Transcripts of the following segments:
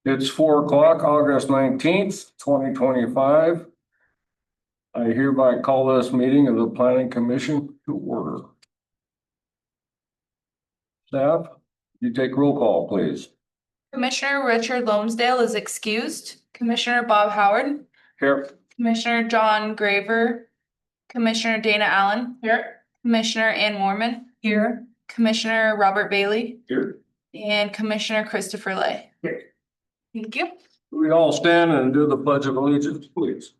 It's 4 o'clock, August 19th, 2025. I hereby call this meeting of the Planning Commission to order. Staff, you take roll call, please. Commissioner Richard Lomsdale is excused. Commissioner Bob Howard. Here. Commissioner John Graver. Commissioner Dana Allen. Here. Commissioner Ann Mormon. Here. Commissioner Robert Bailey. Here. And Commissioner Christopher Lay. Here. Thank you. We all stand and do the Pledge of Allegiance, please.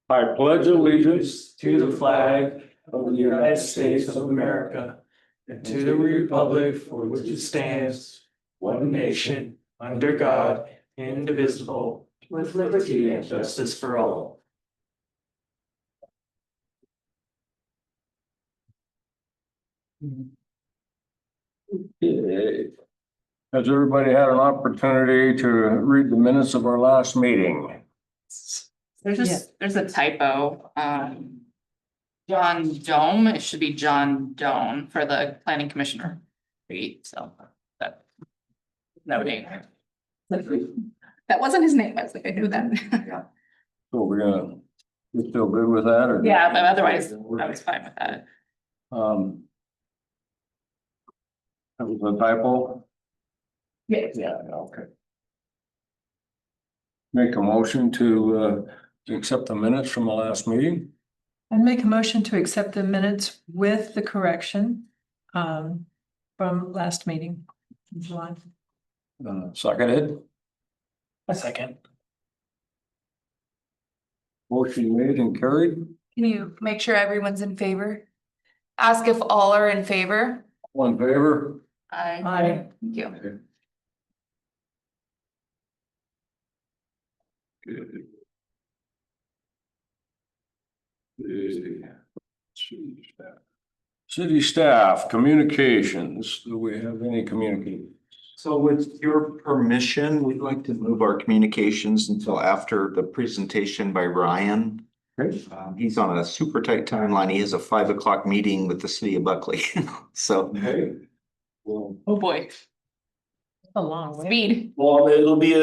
I pledge allegiance to the flag of the United States of America and to the republic for which it stands, one nation, under God, indivisible, with liberty and justice for all. Okay. Has everybody had an opportunity to read the minutes of our last meeting? There's a typo, John Dome, it should be John Doan for the planning commissioner. So that. Noting. That wasn't his name, I was like, I knew that. So we're still good with that or? Yeah, but otherwise, I was fine with that. That was a typo? Yeah. Yeah, okay. Make a motion to accept the minutes from the last meeting. I'd make a motion to accept the minutes with the correction from last meeting in July. Seconded. A second. Motion made and carried. Can you make sure everyone's in favor? Ask if all are in favor. All in favor? Aye. Thank you. Good. City staff, communications. Do we have any communications? So with your permission, we'd like to move our communications until after the presentation by Ryan. He's on a super tight timeline. He has a 5 o'clock meeting with the city of Buckley. So Okay. Well, Oh, boy, A long way. speed. Well, it'll be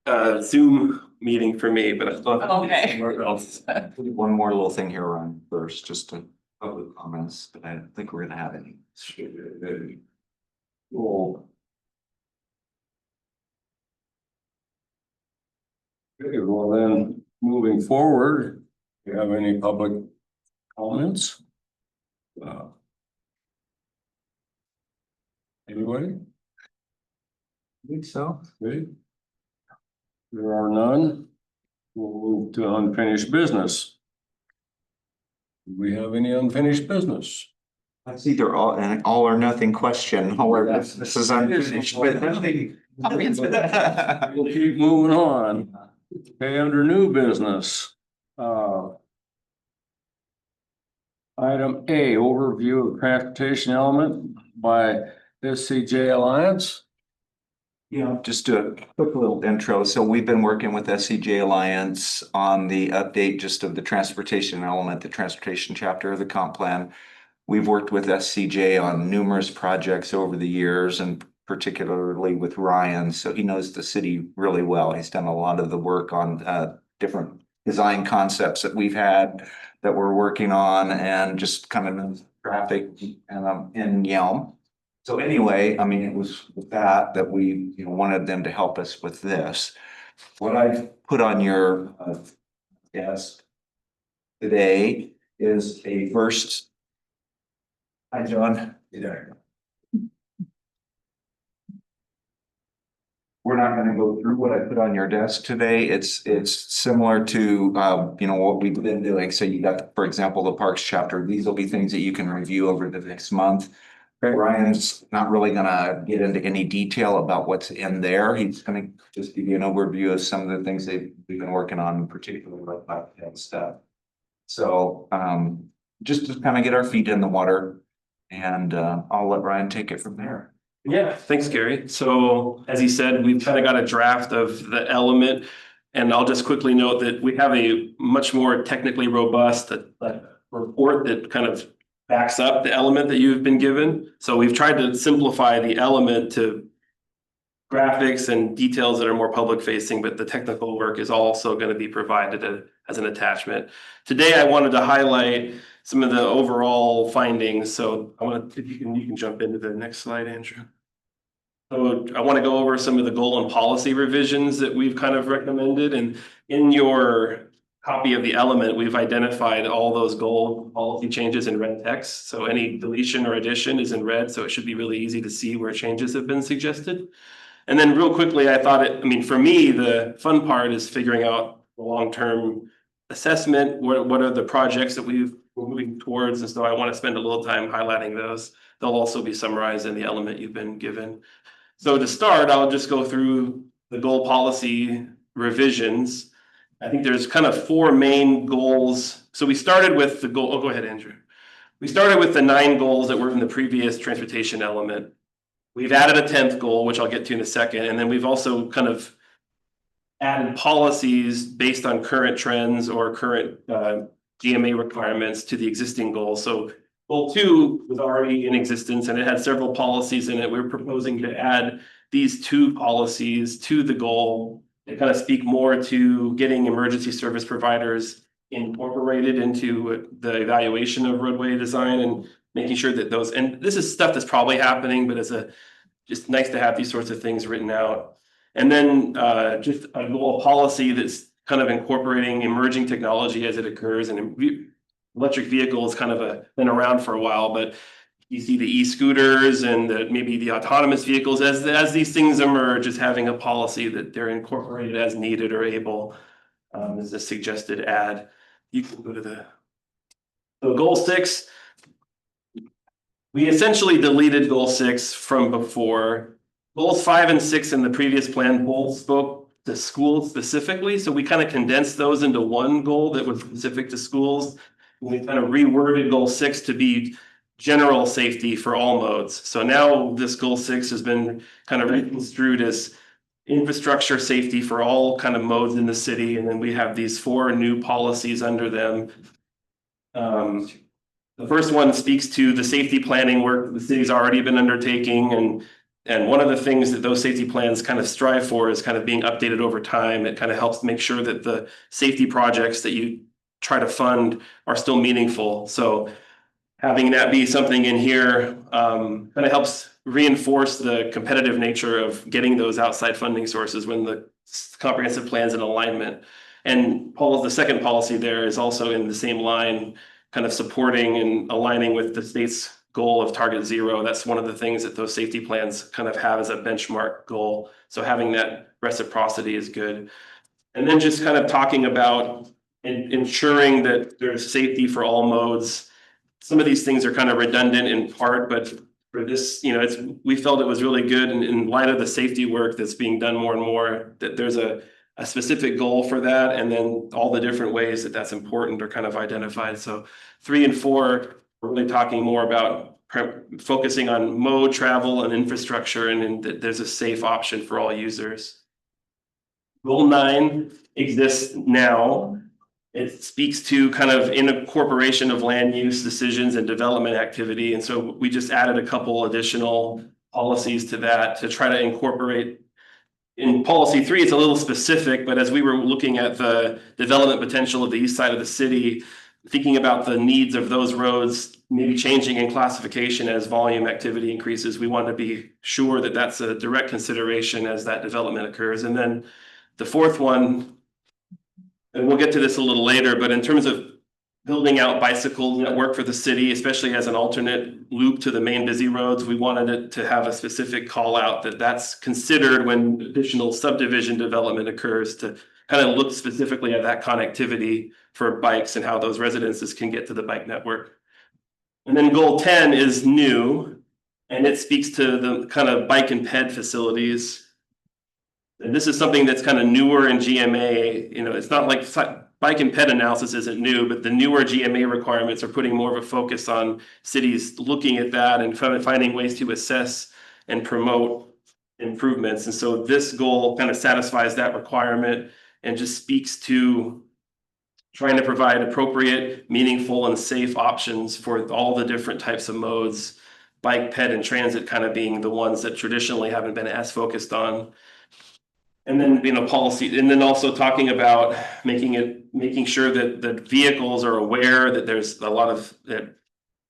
a Zoom meeting for me, but I still have to be Okay. somewhere else. one more little thing here, Ryan, first, just to public comments, but I don't think we're gonna have any. Cool. Okay, well then, moving forward, do you have any public comments? Anybody? I think so. Okay. There are none. We'll move to unfinished business. Do we have any unfinished business? That's either an all or nothing question, or this is unfinished, but nothing. Comprehensive. We'll keep moving on. Okay, under new business. Item A, overview of transportation element by SCJ Alliance. Yeah, just a quick little intro. So we've been working with SCJ Alliance on the update just of the transportation element, the transportation chapter of the comp plan. We've worked with SCJ on numerous projects over the years and particularly with Ryan. So he knows the city really well. He's done a lot of the work on different design concepts that we've had that we're working on and just kind of in traffic and in Yelm. So anyway, I mean, it was with that we, wanted them to help us with this. What I've put on your desk today is a first. Hi, John. Hey there. We're not gonna go through what I put on your desk today. It's similar to, what we've been doing. So you got, for example, the parks chapter. These will be things that you can review over the next month. Ryan's not really gonna get into any detail about what's in there. He's gonna just give you an overview of some of the things we've been working on, particularly like that stuff. So, just to kind of get our feet in the water, and I'll let Ryan take it from there. Yeah, thanks, Gary. So as he said, we've kind of got a draft of the element. And I'll just quickly note that we have a much more technically robust report that kind of backs up the element that you've been given. So we've tried to simplify the element to graphics and details that are more public facing, but the technical work is also going to be provided as an attachment. Today, I wanted to highlight some of the overall findings. So I want to, if you can jump into the next slide, Andrew. So I want to go over some of the goal and policy revisions that we've kind of recommended, and in your copy of the element, we've identified all those goal policy changes in red text. So any deletion or addition is in red, so it should be really easy to see where changes have been suggested. And then real quickly, I thought for me, the fun part is figuring out the long-term assessment. What are the projects that we're moving towards? And so I want to spend a little time highlighting those. They'll also be summarized in the element you've been given. So to start, I'll just go through the goal policy revisions. I think there's kind of 4 main goals. So we started with the goal. Oh, go ahead, Andrew. We started with the 9 goals that were in the previous transportation element. We've added a 10th goal, which I'll get to in a second. And then we've also kind of added policies based on current trends or current GMA requirements to the existing goal. So goal 2 was already in existence and it had several policies in it. We're proposing to add these 2 policies to the goal that kind of speak more to getting emergency service providers incorporated into the evaluation of roadway design and making sure that those, and this is stuff that's probably happening, but it's just nice to have these sorts of things written out. And then just a goal policy that's kind of incorporating emerging technology as it occurs. And electric vehicles kind of been around for a while, but you see the e-scooters and maybe the autonomous vehicles as these things emerge, is having a policy that they're incorporated as needed or able, is a suggested add. You can go to so goal 6. We essentially deleted goal 6 from before. Goals 5 and 6 in the previous plan both spoke to schools specifically. So we kind of condensed those into one goal that was specific to schools. We kind of reworded goal 6 to be general safety for all modes. So now this goal 6 has been kind of reconstrued as infrastructure safety for all kind of modes in the city. And then we have these 4 new policies under them. The first one speaks to the safety planning work the city's already been undertaking. And one of the things that those safety plans kind of strive for is kind of being updated over time. It kind of helps make sure that the safety projects that you try to fund are still meaningful. So having that be something in here kind of helps reinforce the competitive nature of getting those outside funding sources when the comprehensive plan's in alignment. And the second policy there is also in the same line, kind of supporting and aligning with the state's goal of target 0. That's one of the things that those safety plans kind of have as a benchmark goal. So having that reciprocity is good. And then just kind of talking about ensuring that there's safety for all modes. Some of these things are kind of redundant in part, but for this, we felt it was really good in light of the safety work that's being done more and more, that there's a specific goal for that, and then all the different ways that that's important are kind of identified. So 3 and 4, we're really talking more about focusing on mode, travel, and infrastructure, and that there's a safe option for all users. Goal 9 exists now. It speaks to kind of incorporation of land use decisions and development activity. And so we just added a couple additional policies to that to try to incorporate. In policy 3, it's a little specific, but as we were looking at the development potential of the east side of the city, thinking about the needs of those roads, maybe changing in classification as volume activity increases, we want to be sure that that's a direct consideration as that development occurs. And then the 4th one, and we'll get to this a little later, but in terms of building out bicycle network for the city, especially as an alternate loop to the main busy roads, we wanted it to have a specific call out that's considered when additional subdivision development occurs, to kind of look specifically at that connectivity for bikes and how those residences can get to the bike network. And then goal 10 is new, and it speaks to the kind of bike and ped facilities. And this is something that's kind of newer in GMA. It's not like bike and ped analysis isn't new, but the newer GMA requirements are putting more of a focus on cities looking at that and finding ways to assess and promote improvements. And so this goal kind of satisfies that requirement and just speaks to trying to provide appropriate, meaningful, and safe options for all the different types of modes. Bike, ped, and transit kind of being the ones that traditionally haven't been as focused on. And then, policy, and then also talking about making sure that the vehicles are aware that there's a lot of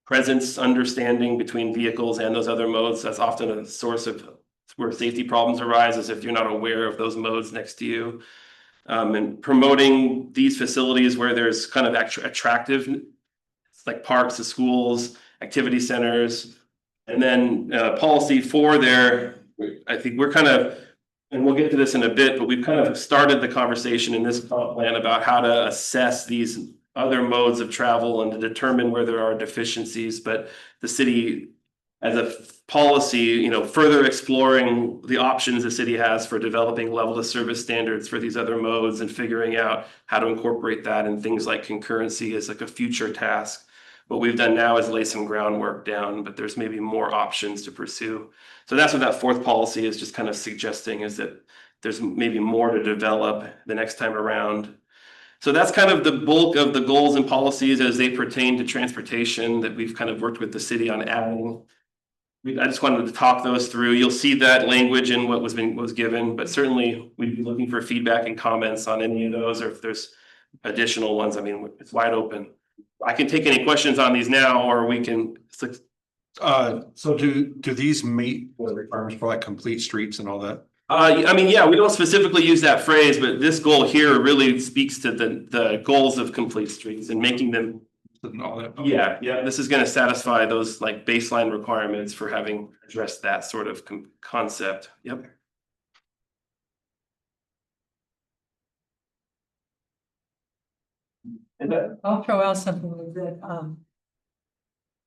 presence, understanding between vehicles and those other modes. That's often a source of where safety problems arise, is if you're not aware of those modes next to you. And promoting these facilities where there's kind of attractive, like parks, the schools, activity centers. And then policy 4 there, I think we're kind of, and we'll get to this in a bit, but we've kind of started the conversation in this comp plan about how to assess these other modes of travel and to determine where there are deficiencies. But the city, as a policy, further exploring the options the city has for developing level of service standards for these other modes and figuring out how to incorporate that in things like concurrency as like a future task. What we've done now is lay some groundwork down, but there's maybe more options to pursue. So that's what that 4th policy is just kind of suggesting, is that there's maybe more to develop the next time around. So that's kind of the bulk of the goals and policies as they pertain to transportation that we've kind of worked with the city on adding. I just wanted to talk those through. You'll see that language in what was given, but certainly we'd be looking for feedback and comments on any of those, or if there's additional ones. I mean, it's wide open. I can take any questions on these now, or we can. So do these meet the requirements for like complete streets and all that? I mean, yeah, we don't specifically use that phrase, but this goal here really speaks to the goals of complete streets and making them. And all that? Yeah, this is going to satisfy those like baseline requirements for having addressed that sort of concept. Yep. I'll throw out something that,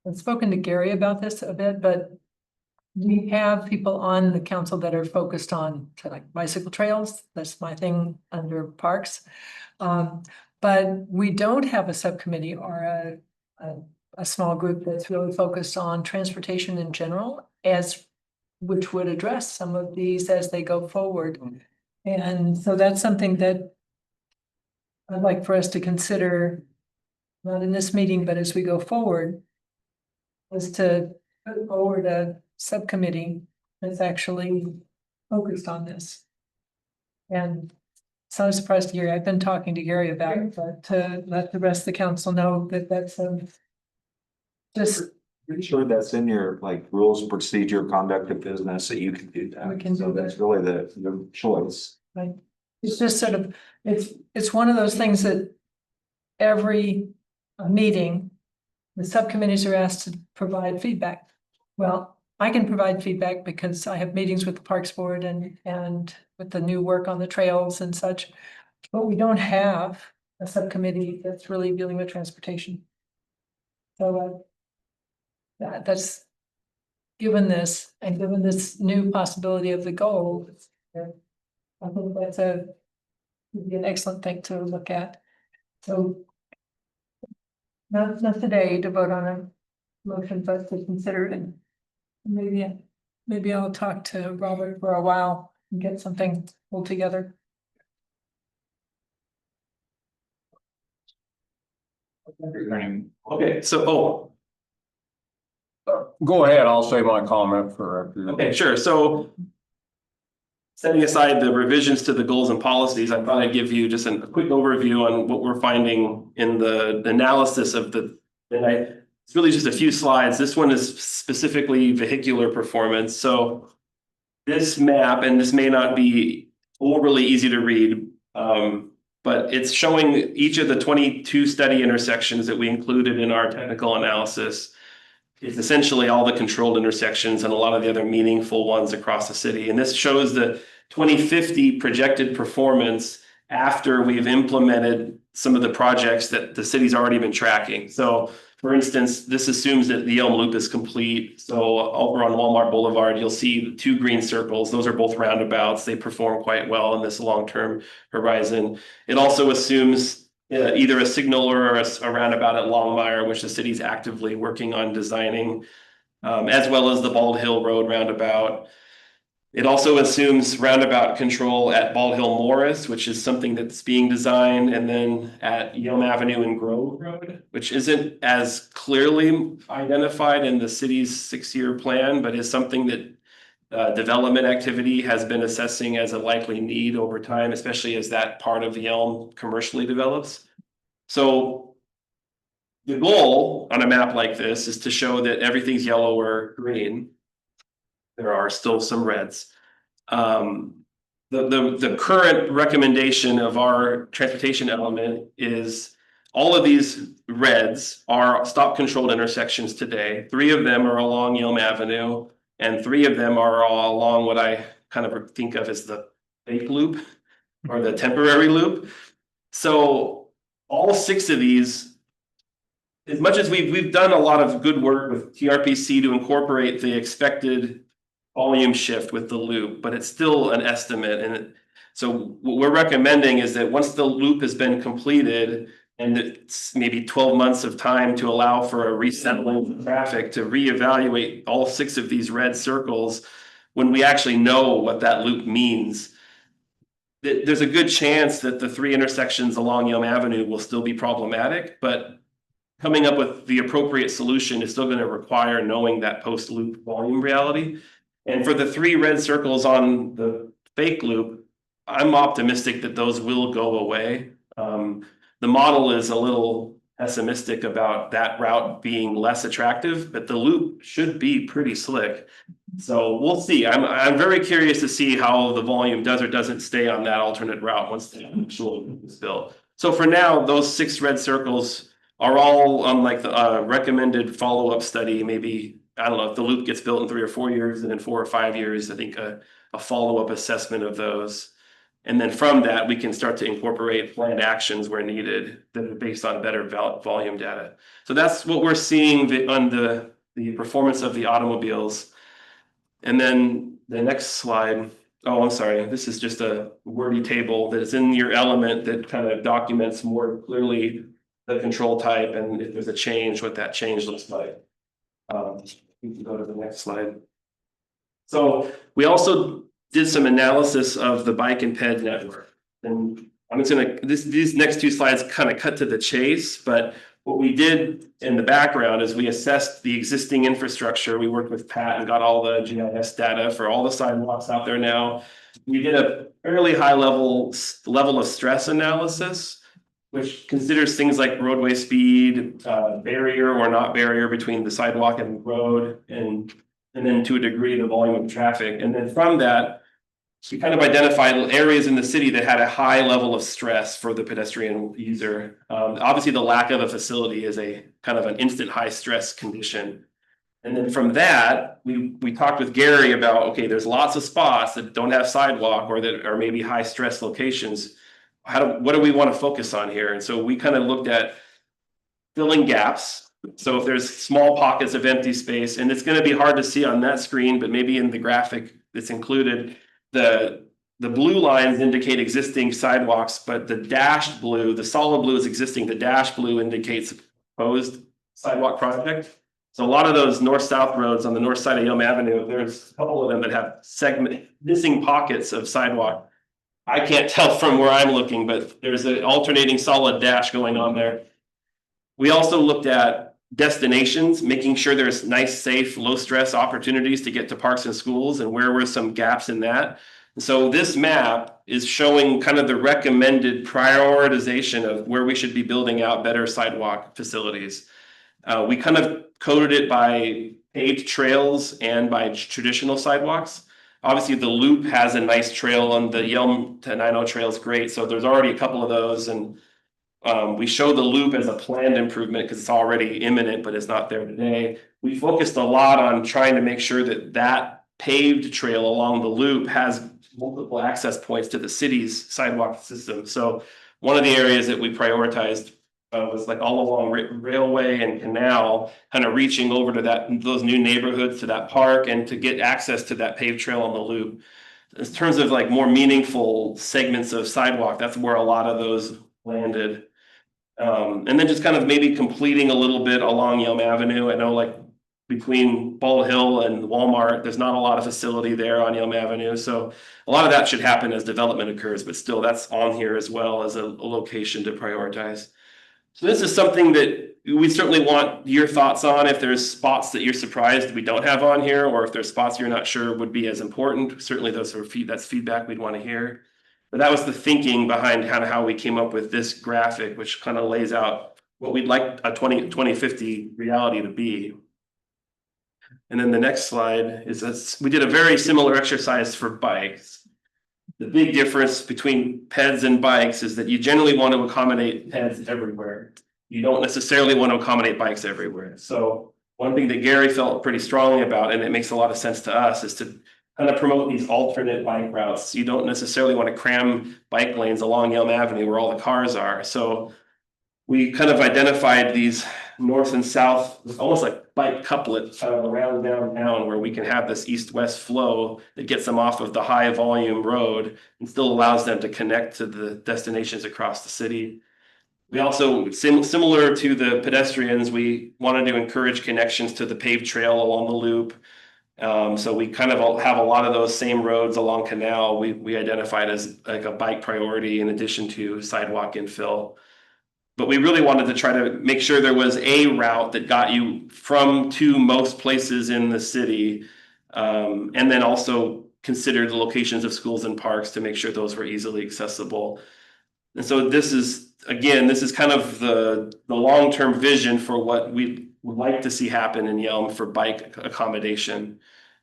I've spoken to Gary about this a bit, but we have people on the council that are focused on like bicycle trails. That's my thing under parks. But we don't have a subcommittee or a small group that's really focused on transportation in general, which would address some of these as they go forward. And so that's something that I'd like for us to consider, not in this meeting, but as we go forward, is to put forward a subcommittee that's actually focused on this. And it's not a surprise to Gary. I've been talking to Gary about it, but to let the rest of the council know that that's just. Pretty sure that's in your like rules, procedure, conduct of business that you can do that. We can So do that's that. really the choice. Right. It's just sort of, it's one of those things that every meeting, the subcommittees are asked to provide feedback. Well, I can provide feedback because I have meetings with the Parks Board and with the new work on the trails and such. But we don't have a subcommittee that's really dealing with transportation. So that's, given this and given this new possibility of the goal, I think that's would be an excellent thing to look at. So not today to vote on a motion, but to consider it, and maybe I'll talk to Robert for a while and get something pulled together. Okay, so Go ahead, I'll say my comment for. okay, sure. So setting aside the revisions to the goals and policies, I thought I'd give you just a quick overview on what we're finding in the analysis of it's really just a few slides. This one is specifically vehicular performance. So this map, and this may not be overly easy to read, but it's showing each of the 22 study intersections that we included in our technical analysis. It's essentially all the controlled intersections and a lot of the other meaningful ones across the city. And this shows the 2050 projected performance after we've implemented some of the projects that the city's already been tracking. So for instance, this assumes that the Elm Loop is complete. So over on Walmart Boulevard, you'll see the 2 green circles. Those are both roundabouts. They perform quite well in this long-term horizon. It also assumes either a signal or a roundabout at Longmire, which the city's actively working on designing, as well as the Bald Hill Road roundabout. It also assumes roundabout control at Bald Hill Morris, which is something that's being designed, and then at Yelm Avenue and Grove Road, which isn't as clearly identified in the city's 6-year plan, but is something that development activity has been assessing as a likely need over time, especially as that part of Yelm commercially develops. So the goal on a map like this is to show that everything's yellow or green. There are still some reds. The current recommendation of our transportation element is all of these reds are stop controlled intersections today. 3 of them are along Yelm Avenue, and 3 of them are all along what I kind of think of as the fake loop or the temporary loop. So all 6 of these, as much as we've done a lot of good work with TRPC to incorporate the expected volume shift with the loop, but it's still an estimate. And so what we're recommending is that once the loop has been completed, and it's maybe 12 months of time to allow for a resettling of traffic, to reevaluate all 6 of these red circles, when we actually know what that loop means, there's a good chance that the 3 intersections along Yelm Avenue will still be problematic, but coming up with the appropriate solution is still going to require knowing that post-loop volume reality. And for the 3 red circles on the fake loop, I'm optimistic that those will go away. The model is a little pessimistic about that route being less attractive, but the loop should be pretty slick. So we'll see. I'm very curious to see how the volume does or doesn't stay on that alternate route once the actual loop is built. So for now, those 6 red circles are all on like the recommended follow-up study. Maybe, I don't know, if the loop gets built in 3 or 4 years, and in 4 or 5 years, I think a follow-up assessment of those. And then from that, we can start to incorporate planned actions where needed that are based on better volume data. So that's what we're seeing on the performance of the automobiles. And then the next slide, oh, I'm sorry, this is just a wordy table that is in your element that kind of documents more clearly the control type, and if there's a change, what that change looks like. We can go to the next slide. So we also did some analysis of the bike and ped network. And I'm just gonna, these next 2 slides kind of cut to the chase, but what we did in the background is we assessed the existing infrastructure. We worked with Pat and got all the GIS data for all the sidewalks out there now. We did a fairly high level of stress analysis, which considers things like roadway speed, barrier or not barrier between the sidewalk and the road, and then to a degree, the volume of traffic. And then from that, we kind of identified areas in the city that had a high level of stress for the pedestrian user. Obviously, the lack of a facility is a kind of an instant high stress condition. And then from that, we talked with Gary about, okay, there's lots of spots that don't have sidewalk or that are maybe high stress locations. What do we want to focus on here? And so we kind of looked at filling gaps. So if there's small pockets of empty space, and it's going to be hard to see on that screen, but maybe in the graphic that's included, the blue lines indicate existing sidewalks, but the dashed blue, the solid blue is existing, the dashed blue indicates proposed sidewalk project. So a lot of those north-south roads on the north side of Yelm Avenue, there's a couple of them that have missing pockets of sidewalk. I can't tell from where I'm looking, but there's an alternating solid dash going on there. We also looked at destinations, making sure there's nice, safe, low stress opportunities to get to parks and schools, and where were some gaps in that. So this map is showing kind of the recommended prioritization of where we should be building out better sidewalk facilities. We kind of coded it by paved trails and by traditional sidewalks. Obviously, the loop has a nice trail, and the Yelm to Nino trail is great. So there's already a couple of those, and we show the loop as a planned improvement because it's already imminent, but it's not there today. We focused a lot on trying to make sure that that paved trail along the loop has multiple access points to the city's sidewalk system. So one of the areas that we prioritized was like all along Railway and Canal, kind of reaching over to those new neighborhoods, to that park, and to get access to that paved trail on the loop. In terms of like more meaningful segments of sidewalk, that's where a lot of those landed. And then just kind of maybe completing a little bit along Yelm Avenue. I know like between Ball Hill and Walmart, there's not a lot of facility there on Yelm Avenue, so a lot of that should happen as development occurs, but still, that's on here as well as a location to prioritize. So this is something that we certainly want your thoughts on. If there's spots that you're surprised we don't have on here, or if there's spots you're not sure would be as important, certainly those are that's feedback we'd want to hear. But that was the thinking behind kind of how we came up with this graphic, which kind of lays out what we'd like a 2050 reality to be. And then the next slide is that we did a very similar exercise for bikes. The big difference between peds and bikes is that you generally want to accommodate peds everywhere. You don't necessarily want to accommodate bikes everywhere. So one thing that Gary felt pretty strongly about, and it makes a lot of sense to us, is to kind of promote these alternate bike routes. You don't necessarily want to cram bike lanes along Yelm Avenue where all the cars are. So we kind of identified these north and south, almost like bike couplets kind of around downtown, where we can have this east-west flow that gets them off of the high volume road and still allows them to connect to the destinations across the city. We also, similar to the pedestrians, we wanted to encourage connections to the paved trail along the loop. So we kind of have a lot of those same roads along Canal we identified as like a bike priority in addition to sidewalk infill. But we really wanted to try to make sure there was a route that got you from to most places in the city. And then also consider the locations of schools and parks to make sure those were easily accessible. And so this is kind of the long-term vision for what we would like to see happen in Yelm for bike accommodation.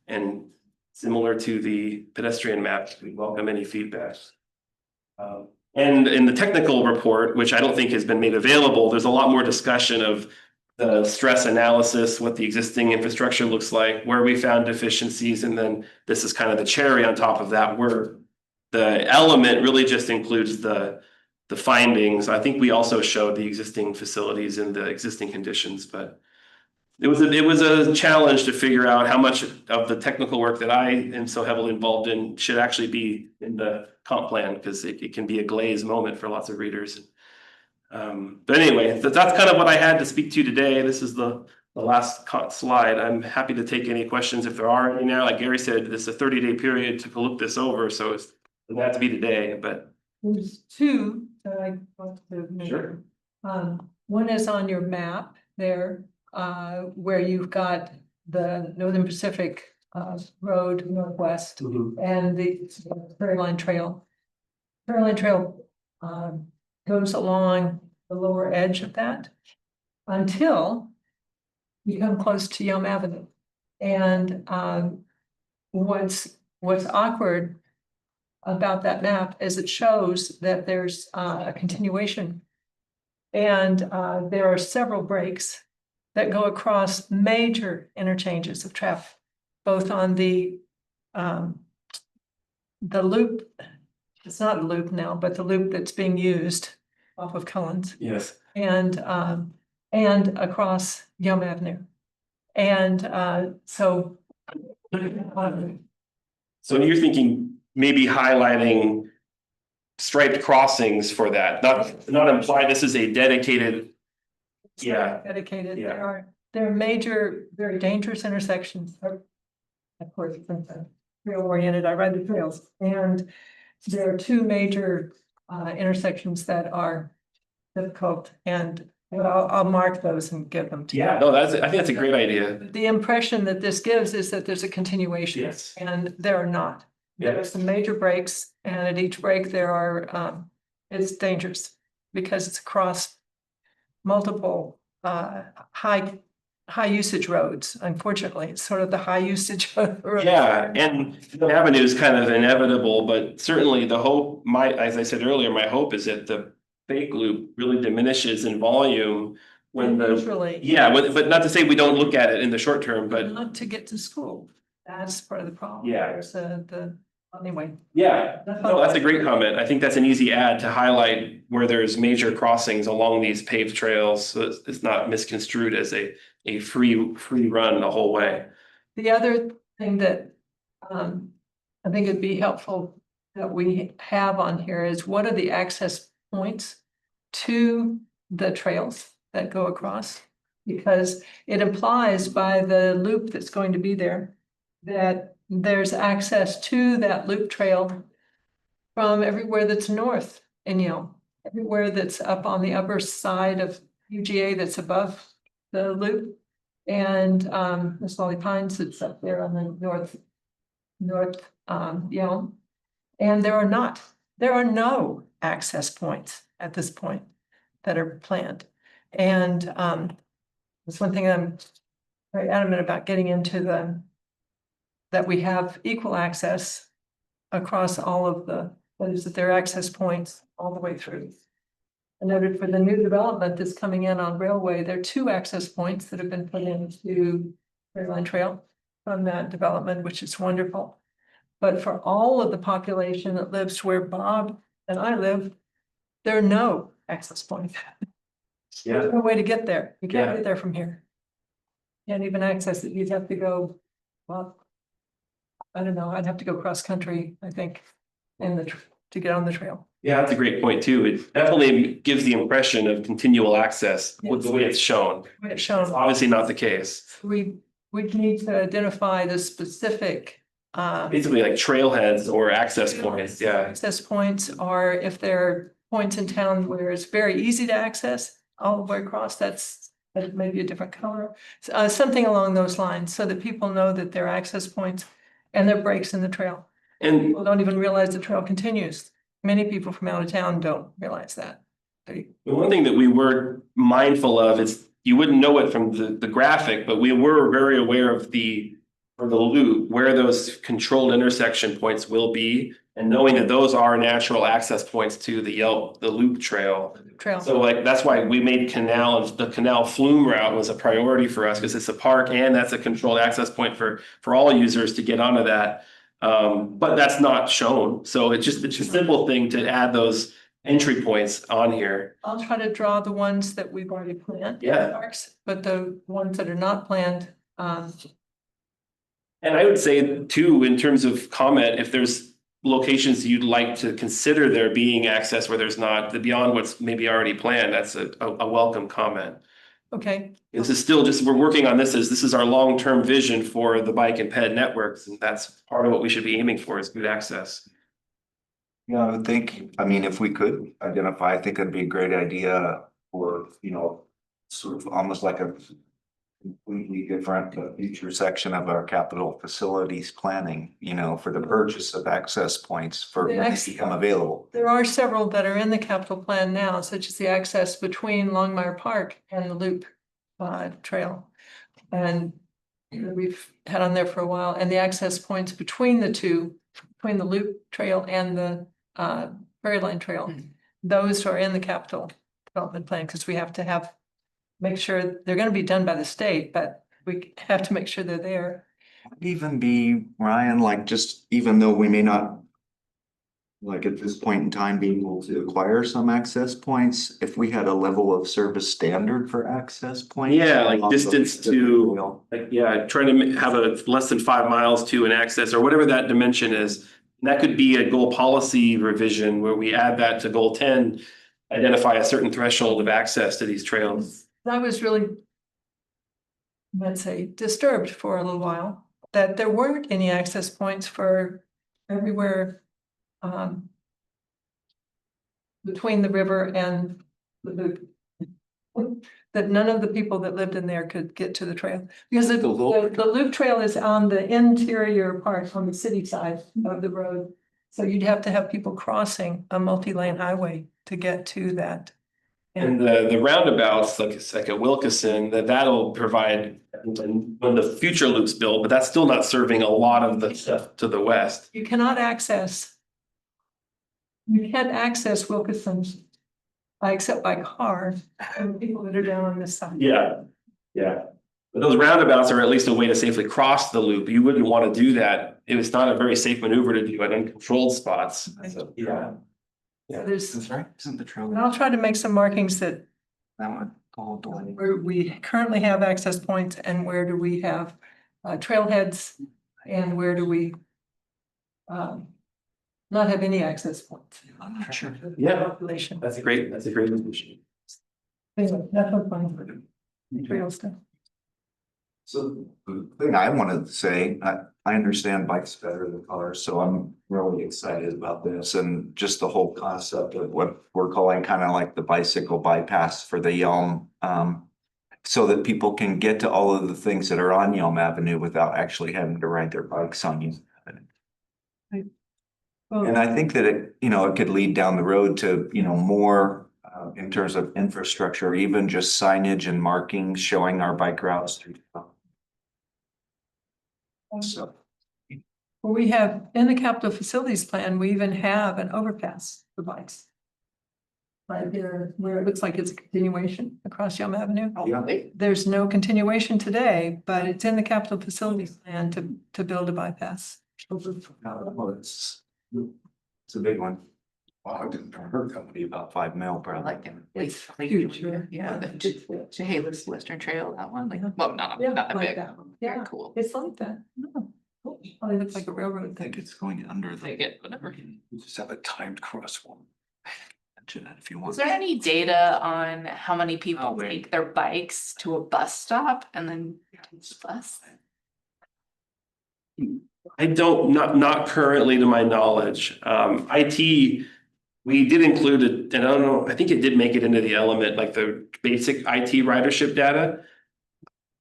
And similar to the pedestrian map, we welcome any feedback. And in the technical report, which I don't think has been made available, there's a lot more discussion of the stress analysis, what the existing infrastructure looks like, where we found deficiencies, and then this is kind of the cherry on top of that, where the element really just includes the findings. I think we also showed the existing facilities and the existing conditions, but it was a challenge to figure out how much of the technical work that I am so heavily involved in should actually be in the comp plan, because it can be a glaze moment for lots of readers. But anyway, that's kind of what I had to speak to today. This is the last slide. I'm happy to take any questions if there are any now. Like Gary said, this is a 30-day period to look this over, so it doesn't have to be today, but. There's two that I want to make. Sure. One is on your map there, where you've got the Northern Pacific Road Northwest and the Prairie Line Trail. Prairie Line Trail goes along the lower edge of that until you come close to Yelm Avenue. And what's awkward about that map is it shows that there's a continuation. And there are several breaks that go across major interchanges of traffic, both on the loop. It's not a loop now, but the loop that's being used off of Cullens. Yes. And across Yelm Avenue. And so. So you're thinking maybe highlighting striped crossings for that, not imply this is a dedicated. Yeah. Dedicated, Yeah. there are major, very dangerous intersections. Of course, since I'm trail oriented, I ride the trails, and there are two major intersections that are difficult, and I'll mark those and give them to you. Yeah, no, I think that's a great idea. The impression that this gives is that there's a continuation. Yes. And there are not. Yeah. There's some major breaks, and at each break there are, it's dangerous because it's across multiple high usage roads. Unfortunately, it's sort of the high usage road. Yeah, and the avenue is kind of inevitable, but certainly the hope, as I said earlier, my hope is that the fake loop really diminishes in volume when Usually. but not to say we don't look at it in the short term, but Not to get to school. That's part of the problem. Yeah. There's anyway. yeah, no, that's a great comment. I think that's an easy add to highlight where there's major crossings along these paved trails, so it's not misconstrued as a free run the whole way. The other thing that I think it'd be helpful that we have on here is what are the access points to the trails that go across? Because it implies by the loop that's going to be there, that there's access to that loop trail from everywhere that's north and everywhere that's up on the upper side of UGA that's above the loop. And Miss Lolly Pines that's up there on the north, and there are no access points at this point that are planned. And that's one thing I'm very adamant about getting into that we have equal access across all of that there are access points all the way through. I noted for the new development that's coming in on Railway, there are 2 access points that have been put into Fairline Trail from that development, which is wonderful. But for all of the population that lives where Bob and I live, there are no access points. There's no way to get there. You can't get there from here. Can't even access it. You'd have to go, well, I don't know, I'd have to go cross country, I think, to get on the trail. Yeah, that's a great point too. It definitely gives the impression of continual access with the way it's shown. It's It's shown, obviously not the case. we need to identify the specific Basically like trailheads or access points, yeah. access points, or if there are points in town where it's very easy to access all the way across, that's maybe a different color. Something along those lines, so that people know that there are access points and there are breaks in the trail. And People don't even realize the trail continues. Many people from out of town don't realize that. the one thing that we were mindful of is, you wouldn't know it from the graphic, but we were very aware of for the loop, where those controlled intersection points will be. And knowing that those are natural access points to the loop trail. So like, that's why we made the canal flume route was a priority for us, because it's a park and that's a controlled access point for all users to get onto that. But that's not shown, so it's a simple thing to add those entry points on here. I'll try to draw the ones that we've already planned. Yeah. Parks, but the ones that are not planned, And I would say too, in terms of comment, if there's locations you'd like to consider there being access where there's not, beyond what's maybe already planned, that's a welcome comment. okay, This is still just, we're working on this is our long-term vision for the bike and ped networks, and that's part of what we should be aiming for, is good access. Yeah, I would think, I mean, if we could identify, I think it'd be a great idea for, sort of almost like a completely different future section of our capital facilities planning, for the purchase of access points for when they become available. there are several that are in the capital plan now, such as the access between Longmire Park and the Loop Trail. And we've had on there for a while, and the access points between the two, between the Loop Trail and the Prairie Line Trail. Those are in the capital development plan, because we have to make sure they're gonna be done by the state, but we have to make sure they're there. Would even be, Ryan, like, just even though we may not, like at this point in time, be able to acquire some access points, if we had a level of service standard for access points. Yeah, like along the distance way that to- we will. Like, yeah, trying to have a less than 5 miles to an access, or whatever that dimension is. And that could be a goal policy revision where we add that to goal 10, identify a certain threshold of access to these trails. I was really, let's say, disturbed for a little while that there weren't any access points for everywhere between the river and the loop. That none of the people that lived in there could get to the trail, because the loop trail is on the interior part, on the city side of the road. So you'd have to have people crossing a multi-lane highway to get to that. And the roundabouts, like at Wilkeson, that'll provide when the future loop's built, but that's still not serving a lot of the stuff to the west. You can't access Wilkeson except by car, and people that are down on this side. Yeah, yeah. But those roundabouts are at least a way to safely cross the loop. You wouldn't want to do that. It was not a very safe maneuver to do at uncontrolled spots. So, yeah. So there's, That's right, isn't the trail and I'll try to make some markings that that one called Delaney? where we currently have access points and where do we have trailheads and where do we not have any access points. I'm not sure. Yeah. Population. That's a great addition. Anyway, that's what I'm fine. trail stuff. So the thing I wanted to say, I understand bikes better than cars, so I'm really excited about this and just the whole concept of what we're calling kind of like the bicycle bypass for the Yelm. So that people can get to all of the things that are on Yelm Avenue without actually having to ride their bikes on Yelm Avenue. And I think that it could lead down the road to, more in terms of infrastructure, even just signage and markings showing our bike routes through. So, Well, we have, in the capital facilities plan, we even have an overpass for bikes. Right there, where it looks like it's a continuation across Yelm Avenue. yeah, There's no continuation today, but it's in the capital facilities plan to build a bypass. well, it's a big one. Wow, I didn't know her company about 5 mil I probably. like it. It's Like, huge, Yeah, the Chehalis Western Trail, that one, like, Yeah. well, not Yeah, that like big. that one. Very Yeah. cool. It's like that. No. Probably looks like a railroad I think thing. it's going under the. Like it, whatever. We just have a timed crosswalk. Mention that if you want. Is there any data on how many people take their bikes to a bus stop and then take the bus? I don't, not currently to my knowledge. IT, we did include it, and I don't know, I think it did make it into the element, like the basic IT ridership data.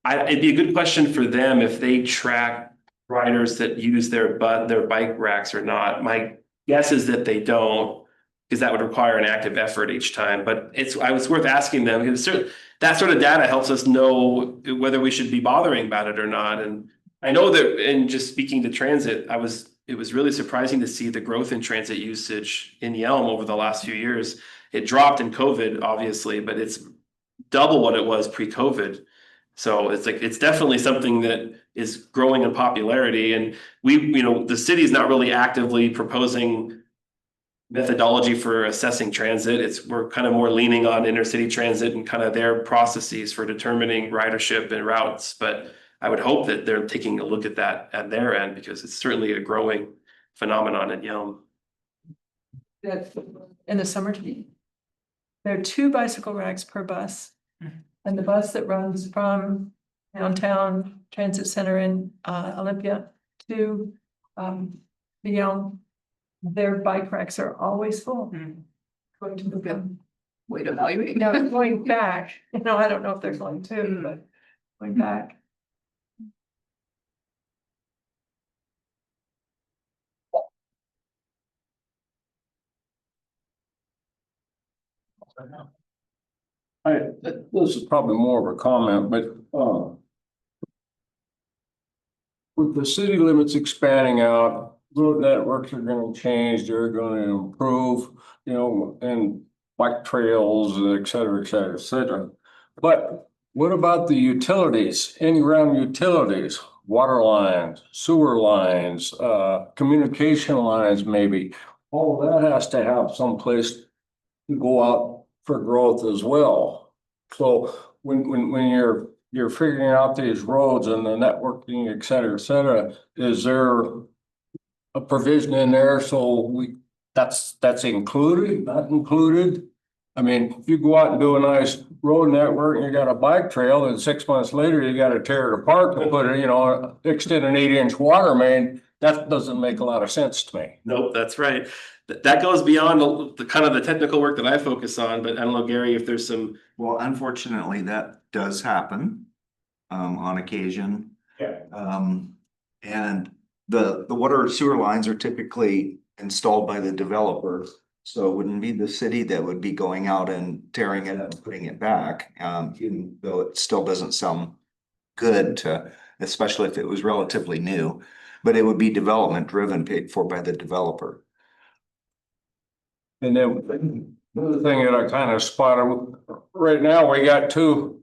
It'd be a good question for them if they track riders that use their bike racks or not. My guess is that they don't, because that would require an active effort each time, but it's worth asking them, because that sort of data helps us know whether we should be bothering about it or not. And I know that in just speaking to transit, it was really surprising to see the growth in transit usage in Yelm over the last few years. It dropped in COVID, obviously, but it's double what it was pre-COVID. So it's definitely something that is growing in popularity, and the city is not really actively proposing methodology for assessing transit. We're kind of more leaning on intercity transit and kind of their processes for determining ridership and routes, but I would hope that they're taking a look at that at their end, because it's certainly a growing phenomenon in Yelm. That in the summertime. There are 2 bicycle racks per bus. And the bus that runs from downtown transit center in Olympia to Yelm, their bike racks are always full. Going to them. Way to evaluate. Now, going back, I don't know if they're going to, but going back. This is probably more of a comment, but, with the city limits expanding out, road networks are gonna change, they're gonna improve, and bike trails, et cetera, et cetera, et cetera. But what about the utilities, in-ground utilities, water lines, sewer lines, communication lines, maybe? All of that has to have some place to go out for growth as well. So when you're figuring out these roads and the networking, et cetera, is there a provision in there so that's included, not included? I mean, if you go out and do a nice road network and you got a bike trail, and 6 months later you gotta tear it apart and put extend an 8-inch water main, that doesn't make a lot of sense to me. Nope, that's right. That goes beyond the kind of the technical work that I focus on, but I don't know, Gary, if there's some. Well, unfortunately, that does happen on occasion. Yeah. And the water sewer lines are typically installed by the developer. So it wouldn't be the city that would be going out and tearing it and putting it back, even though it still doesn't sound good especially if it was relatively new. But it would be development driven, paid for by the developer. And then the other thing that I kind of spotted, right now, we got 2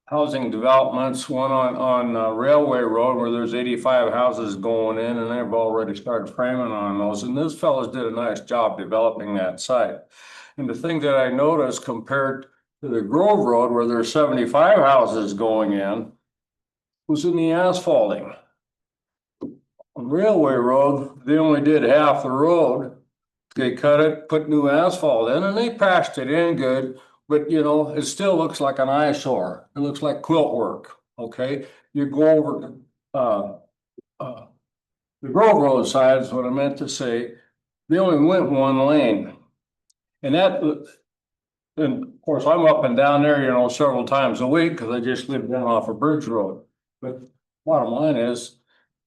housing developments, one on Railway Road where there's 85 houses going in, and they've already started framing on those. And those fellows did a nice job developing that site. And the thing that I noticed compared to the Grove Road where there's 75 houses going in was in the asphalting. On Railway Road, they only did half the road. They cut it, put new asphalt in, and they patched it in good. but you know, it still looks like an eyesore. It looks like quilt work, okay? You go over to, the Grove Road side is what I meant to say. They only went one lane. And that, and of course, I'm up and down there, you know, several times a week because I just live down off of Bridge Road. But bottom line is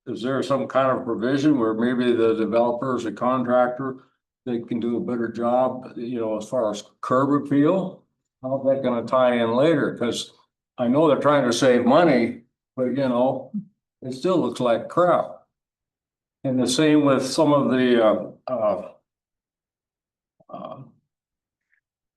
there some kind of provision where maybe the developer is a contractor, they can do a better job, you know, as far as curb appeal? How's that gonna tie in later? Cause I know they're trying to save money, but you know, it still looks like crap. And the same with some of the,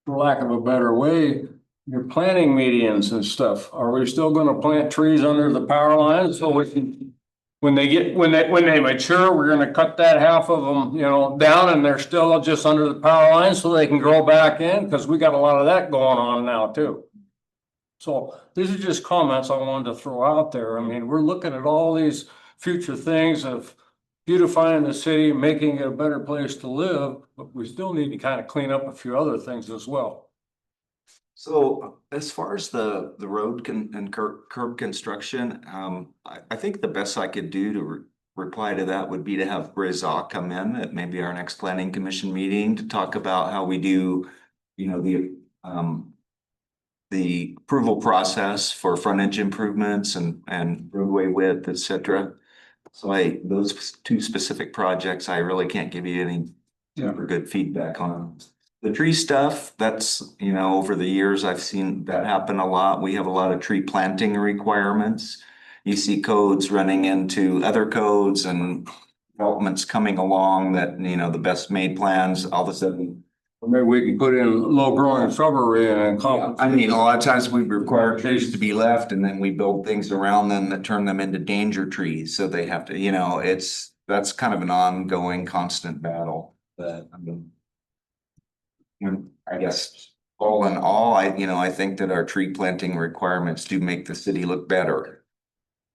for lack of a better way, your planting medians and stuff. Are we still gonna plant trees under the power lines so we can? When they mature, we're gonna cut that half of them, you know, down and they're still just under the power line so they can grow back in, cause we got a lot of that going on now too. So these are just comments I wanted to throw out there. I mean, we're looking at all these future things of beautifying the city, making it a better place to live, but we still need to kind of clean up a few other things as well. So as far as the road and curb construction, I think the best I could do to reply to that would be to have Rizal come in at maybe our next planning commission meeting to talk about how we do, you know, the approval process for frontage improvements and roadway width, et cetera. So those two specific projects, I really can't give you any super good feedback on. The tree stuff, that's, you know, over the years, I've seen that happen a lot. We have a lot of tree planting requirements. You see codes running into other codes and developments coming along that, you know, the best made plans, all of a sudden. Maybe we can put in low growing shrubbery and. I mean, a lot of times we require trees to be left and then we build things around them that turn them into danger trees. So they have to, you know, that's kind of an ongoing constant battle. But I mean, I guess all in all, I think that our tree planting requirements do make the city look better.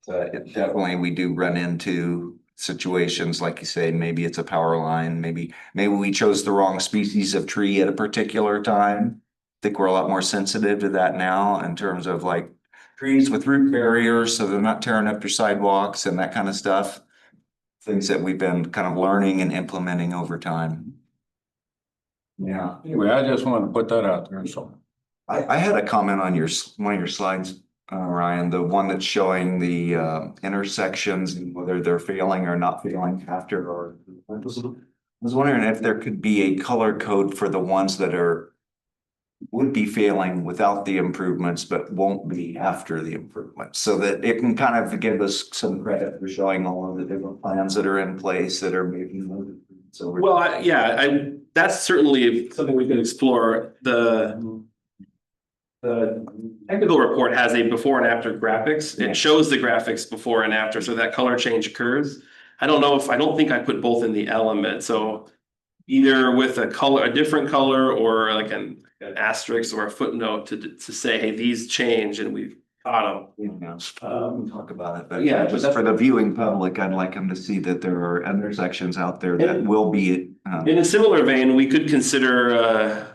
But definitely we do run into situations, like you say, maybe it's a power line, maybe we chose the wrong species of tree at a particular time. I think we're a lot more sensitive to that now in terms of like trees with root barriers, so they're not tearing up your sidewalks and that kind of stuff. Things that we've been kind of learning and implementing over time. Yeah. Anyway, I just wanted to put that out there, so. I had a comment on one of your slides, Ryan, the one that's showing the intersections and whether they're failing or not failing after or. I was wondering if there could be a color code for the ones that would be failing without the improvements, but won't be after the improvements, so that it can kind of give us some credit for showing all of the different plans that are in place that are making. So Well, that's certainly something we could explore. The technical report has a before and after graphics. It shows the graphics before and after, so that color change occurs. I don't think I put both in the element, so either with a different color or like an asterisk or a footnote to say, hey, these change and we've got them. Talk about it, but just for the viewing public, I'd like them to see that there are intersections out there that will be. In a similar vein, we could consider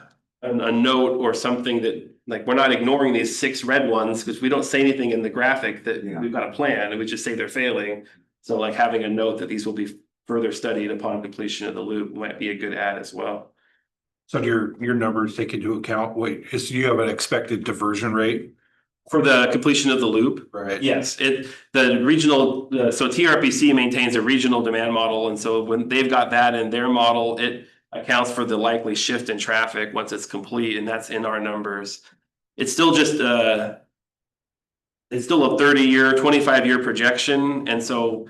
a note or something that, like, we're not ignoring these 6 red ones because we don't say anything in the graphic that we've got a plan, and we just say they're failing. So like having a note that these will be further studied upon completion of the loop might be a good add as well. So your numbers take into account, you have an expected diversion rate? For the completion of the loop? Right. Yes, so TRPC maintains a regional demand model, and so when they've got that in their model, it accounts for the likely shift in traffic once it's complete, and that's in our numbers. It's still just it's still a 30-year, 25-year projection, and so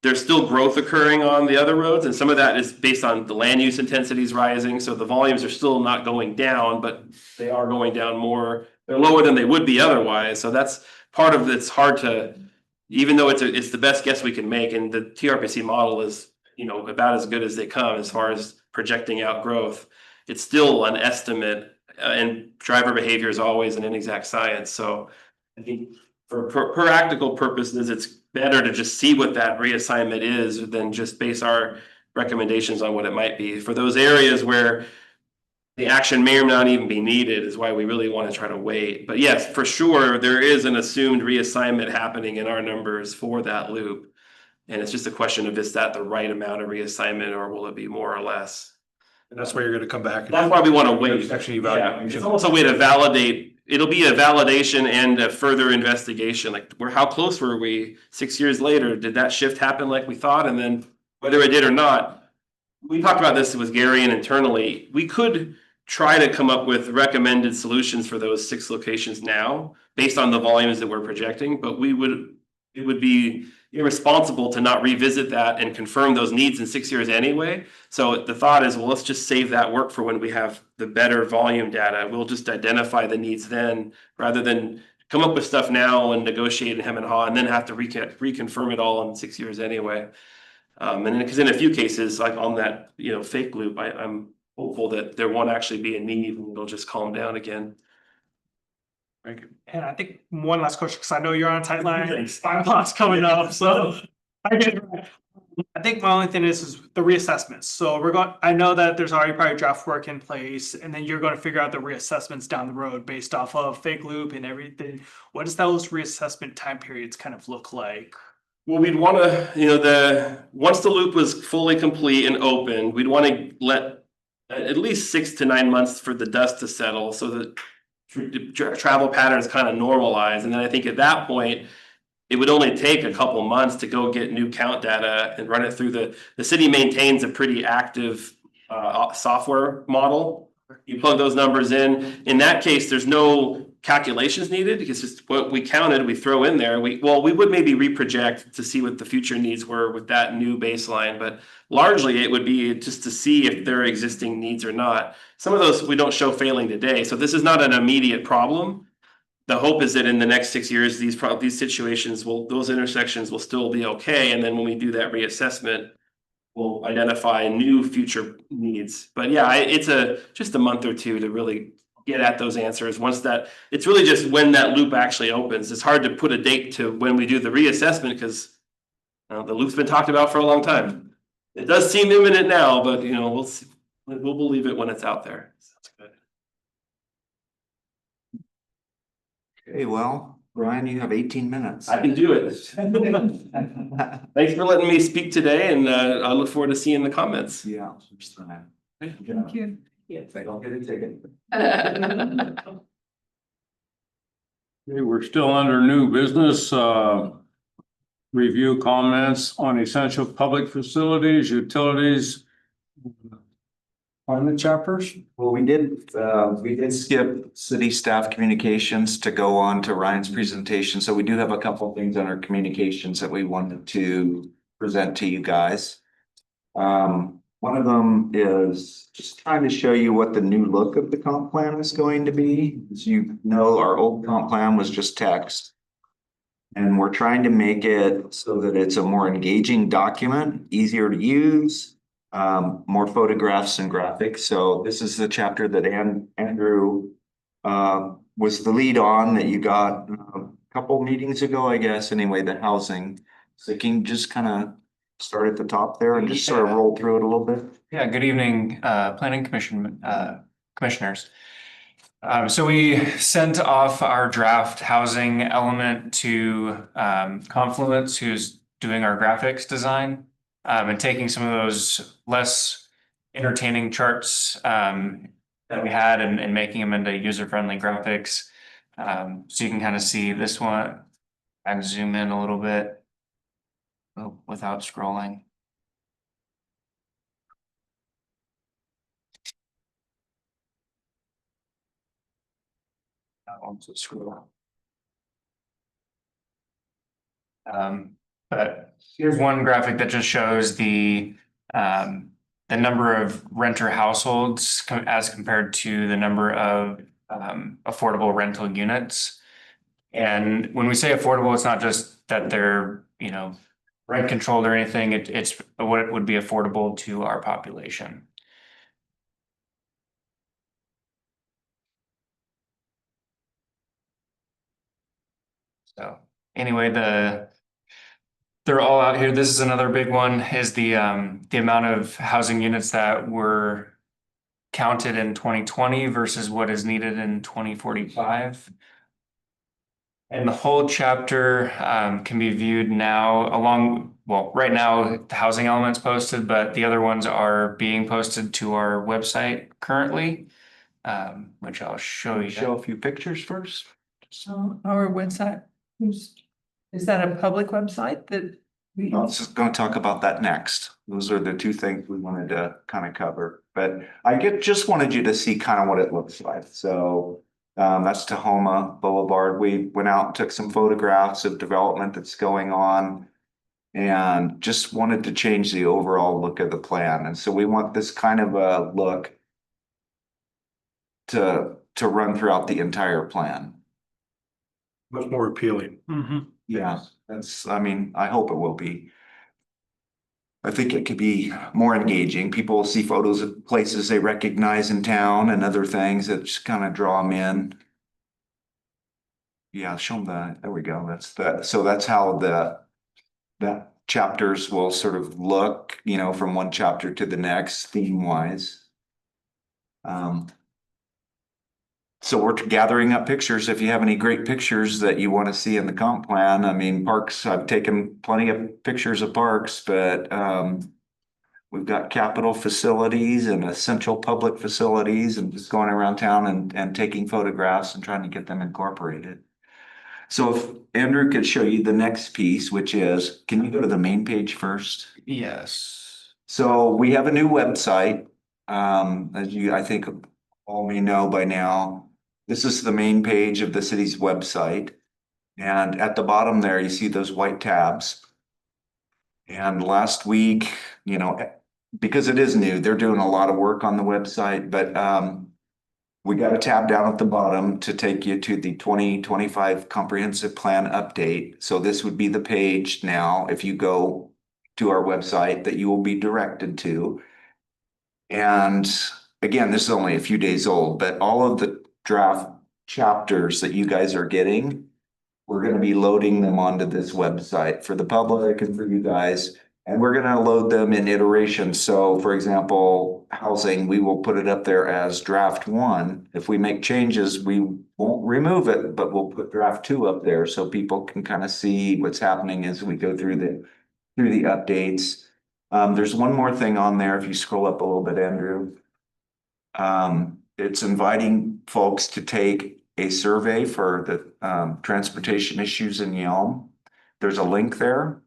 there's still growth occurring on the other roads, and some of that is based on the land use intensities rising, so the volumes are still not going down, but they are going down more. They're lower than they would be otherwise, so that's part of it's hard to, even though it's the best guess we can make, and the TRPC model is, you know, about as good as they come as far as projecting out growth. It's still an estimate, and driver behavior is always an inexact science. So I think for practical purposes, it's better to just see what that reassignment is than just base our recommendations on what it might be. For those areas where the action may or may not even be needed is why we really want to try to wait. But yes, for sure, there is an assumed reassignment happening in our numbers for that loop. And it's just a question of, is that the right amount of reassignment or will it be more or less? And that's why you're gonna come back. That's why we want to wait. Section Yeah, evaluation. it's almost a way to validate, it'll be a validation and a further investigation, like how close were we 6 years later? Did that shift happen like we thought? And then whether it did or not, we talked about this with Gary and internally, we could try to come up with recommended solutions for those 6 locations now, based on the volumes that we're projecting, but it would be irresponsible to not revisit that and confirm those needs in 6 years anyway. So the thought is, well, let's just save that work for when we have the better volume data. We'll just identify the needs then, rather than come up with stuff now and negotiate and hem and haw, and then have to reconfirm it all in 6 years anyway. And then, because in a few cases, like on that, fake loop, I'm hopeful that there won't actually be a need and it'll just calm down again. Thank you. And I think one last question, because I know you're on a tight line, 5 o'clock's coming up, so. I think my only thing is the reassessments. So I know that there's already probably draft work in place, and then you're gonna figure out the reassessments down the road based off of fake loop and everything. What does those reassessment time periods kind of look like? Well, we'd want to, once the loop was fully complete and open, we'd want to let at least 6 to 9 months for the dust to settle so that travel patterns kind of normalize. And then I think at that point, it would only take a couple months to go get new count data and run it through the city maintains a pretty active software model. You plug those numbers in. In that case, there's no calculations needed because just what we counted, we throw in there. We would maybe reproject to see what the future needs were with that new baseline, but largely it would be just to see if there are existing needs or not. Some of those we don't show failing today, so this is not an immediate problem. The hope is that in the next 6 years, these situations those intersections will still be okay, and then when we do that reassessment, we'll identify new future needs. But yeah, it's just a month or two to really get at those answers. It's really just when that loop actually opens. It's hard to put a date to when we do the reassessment because the loop's been talked about for a long time. It does seem imminent now, but we'll see. We'll believe it when it's out there. Sounds good. Okay, well, Brian, you have 18 minutes. I can do it. Thanks for letting me speak today, and I look forward to seeing the comments. Yeah. Thank you. Yes, I don't get a ticket. Okay, we're still under new business, review comments on essential public facilities, utilities. On the chapters? Well, we did skip city staff communications to go on to Ryan's presentation, so we do have a couple of things on our communications that we wanted to present to you guys. One of them is just trying to show you what the new look of the comp plan is going to be. As you know, our old comp plan was just text. And we're trying to make it so that it's a more engaging document, easier to use, more photographs and graphics. So this is the chapter that Andrew was the lead on that you got a couple meetings ago, I guess. Anyway, the housing. So can you just kind of start at the top there and just sort of roll through it a little bit? Yeah, good evening, planning commission, commissioners. So we sent off our draft housing element to Confluence, who's doing our graphics design, and taking some of those less entertaining charts that we had and making them into user-friendly graphics. So you can kind of see this one. I can zoom in a little bit without scrolling. That one's a scroll. But here's one graphic that just shows the number of renter households as compared to the number of affordable rental units. And when we say affordable, it's not just that they're, rent controlled or anything. It's what it would be affordable to our population. So anyway, they're all out here. This is another big one, is the amount of housing units that we're counted in 2020 versus what is needed in 2045. And the whole chapter can be viewed now right now, the housing element's posted, but the other ones are being posted to our website currently, which I'll show you. Show a few pictures first. So our website, is that a public website that we? I was just gonna talk about that next. Those are the two things we wanted to kind of cover, but just wanted you to see kind of what it looks like. So that's Tahoma Boulevard. We went out and took some photographs of development that's going on and just wanted to change the overall look of the plan. And so we want this kind of a look to run throughout the entire plan. Much more appealing. Yeah, I hope it will be. I think it could be more engaging. People will see photos of places they recognize in town and other things that just kind of draw them in. Yeah, show them there we go. So that's how the chapters will sort of look, from one chapter to the next, theme wise. So we're gathering up pictures. If you have any great pictures that you want to see in the comp plan, parks, I've taken plenty of pictures of parks, but we've got capital facilities and essential public facilities and just going around town and taking photographs and trying to get them incorporated. So if Andrew could show you the next piece, which is, can you go to the main page first? Yes. So we have a new website, as I think all may know by now. This is the main page of the city's website. And at the bottom there, you see those white tabs. And last week, because it is new, they're doing a lot of work on the website, but we got a tab down at the bottom to take you to the 2025 comprehensive plan update. So this would be the page now, if you go to our website, that you will be directed to. And again, this is only a few days old, but all of the draft chapters that you guys are getting, we're going to be loading them onto this website for the public and for you guys. And we're going to load them in iterations. So for example, housing, we will put it up there as draft 1. If we make changes, we won't remove it, but we'll put draft 2 up there so people can kind of see what's happening as we go through the updates. There's one more thing on there. If you scroll up a little bit, Andrew, it's inviting folks to take a survey for the transportation issues in Yelm. There's a link there.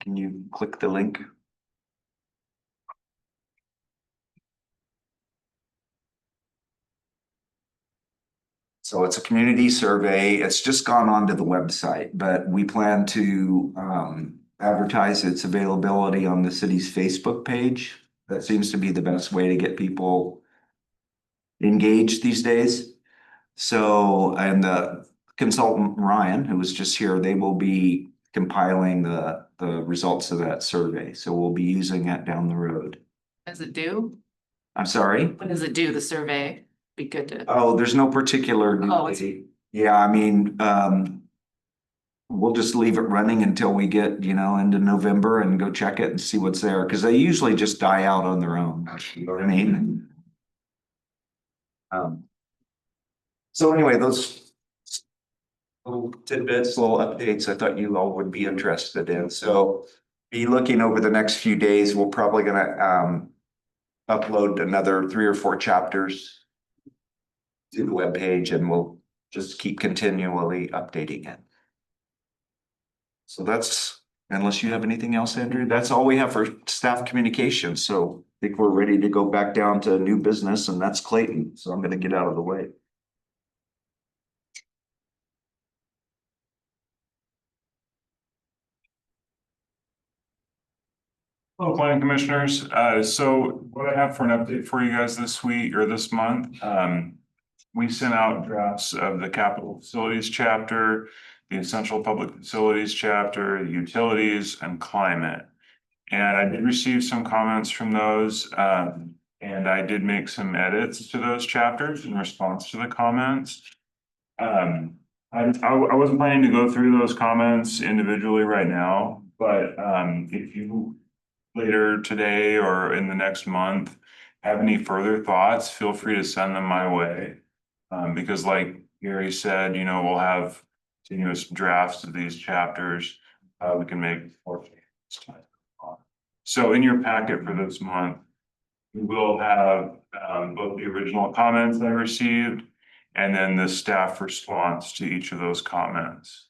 Can you click the link? So it's a community survey. It's just gone onto the website, but we plan to advertise its availability on the city's Facebook page. That seems to be the best way to get people engaged these days. So, and the consultant Ryan, who was just here, they will be compiling the results of that survey. So we'll be using that down the road. What does it do? I'm sorry? What does it do, the survey? Be good to. Oh, there's no particular. Oh, it's- Yeah, we'll just leave it running until we get, into November and go check it and see what's there. Cause they usually just die out on their own. You know what I mean? So anyway, those little tidbits, little updates, I thought you all would be interested in. So be looking over the next few days. We're probably gonna upload another 3 or 4 chapters to the webpage, and we'll just keep continually updating it. So that's, unless you have anything else, Andrew, that's all we have for staff communication. So I think we're ready to go back down to new business, and that's Clayton. So I'm gonna get out of the way. Hello, planning commissioners. So what I have for an update for you guys this week or this month, we sent out drafts of the capital facilities chapter, the essential public facilities chapter, utilities, and climate. And I did receive some comments from those, and I did make some edits to those chapters in response to the comments. I wasn't planning to go through those comments individually right now, but if you later today or in the next month, have any further thoughts, feel free to send them my way. Because like Gary said, you know, we'll have continuous drafts of these chapters. We can make more changes. So in your packet for this month, we will have both the original comments I received and then the staff response to each of those comments.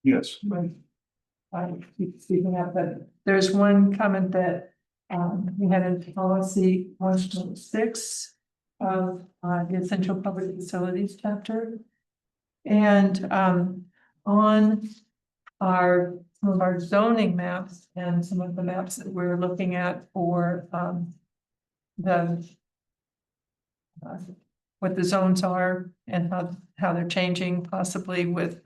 Yes. I keep speaking up, but there's one comment that we had in policy 1.6 of the essential public facilities chapter. And on some of our zoning maps and some of the maps that we're looking at for the what the zones are and how they're changing, possibly with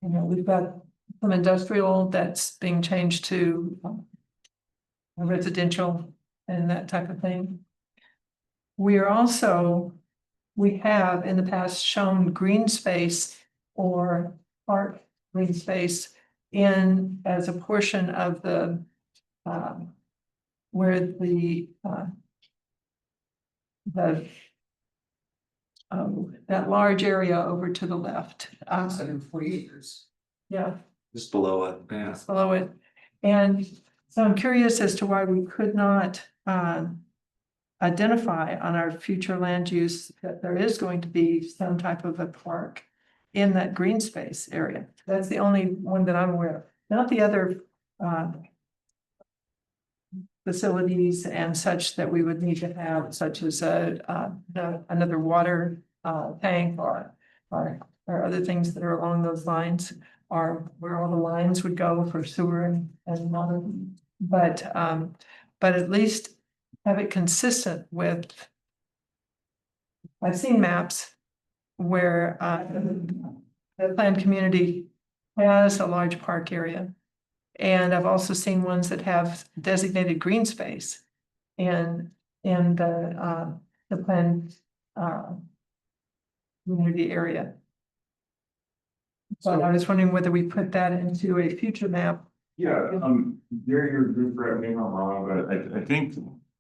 we've got some industrial that's being changed to residential and that type of thing. We have in the past shown green space or park green space in as a portion of the where that large area over to the left. 140 acres. Yeah, Just below it, yeah. just below it. And so I'm curious as to why we could not identify on our future land use that there is going to be some type of a park in that green space area. That's the only one that I'm aware of, not the other facilities and such that we would need to have, such as another water tank or other things that are along those lines, or where all the lines would go for sewer and water. But at least have it consistent with. I've seen maps where the planned community has a large park area. And I've also seen ones that have designated green space in the planned community area. But I was wondering whether we put that into a future map. Yeah, Gary, you're correct me if I'm wrong, but I think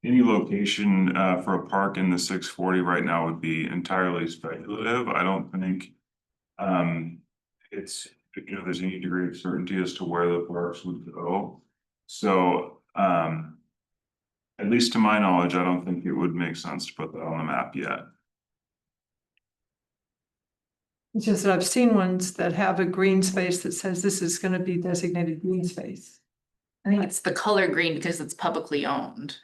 any location for a park in the 640 right now would be entirely speculative. I don't think it's, you know, there's any degree of certainty as to where the parks would go. So at least to my knowledge, I don't think it would make sense to put that on the map yet. It's just that I've seen ones that have a green space that says this is going to be designated green space. I think it's the color green because it's publicly owned.